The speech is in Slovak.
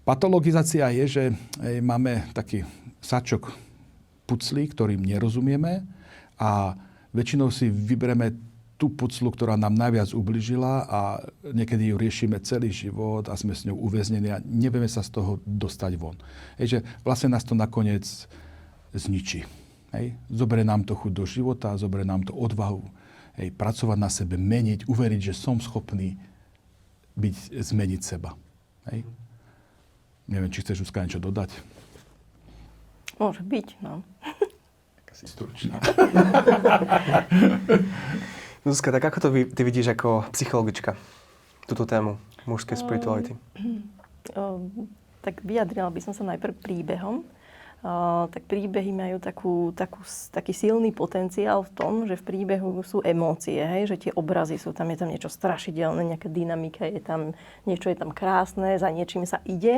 Patologizácia je, že máme taký sačok puclí, ktorým nerozumieme a väčšinou si vyberieme tú puclu, ktorá nám najviac ubližila a niekedy ju riešime celý život a sme s ňou uväznení a nevieme sa z toho dostať von. Hej, že vlastne nás to nakoniec zničí. Hej. Zoberie nám to chuť do života, zoberie nám to odvahu, hej, pracovať na sebe, meniť, uveriť, že som schopný zmeniť seba. Hej. Neviem, či chceš, Zuzka, niečo dodať? Môže byť, no. Asi stručná. Zuzka, tak ako to ty vidíš ako psychologička, túto tému mužskej spirituality? Tak vyjadrila by som sa najprv príbehom. Tak príbehy majú taký silný potenciál v tom, že v príbehu sú emócie, hej? Že tie obrazy sú tam, je tam niečo strašidelné, nejaká dynamika, je tam krásne, za niečím sa ide.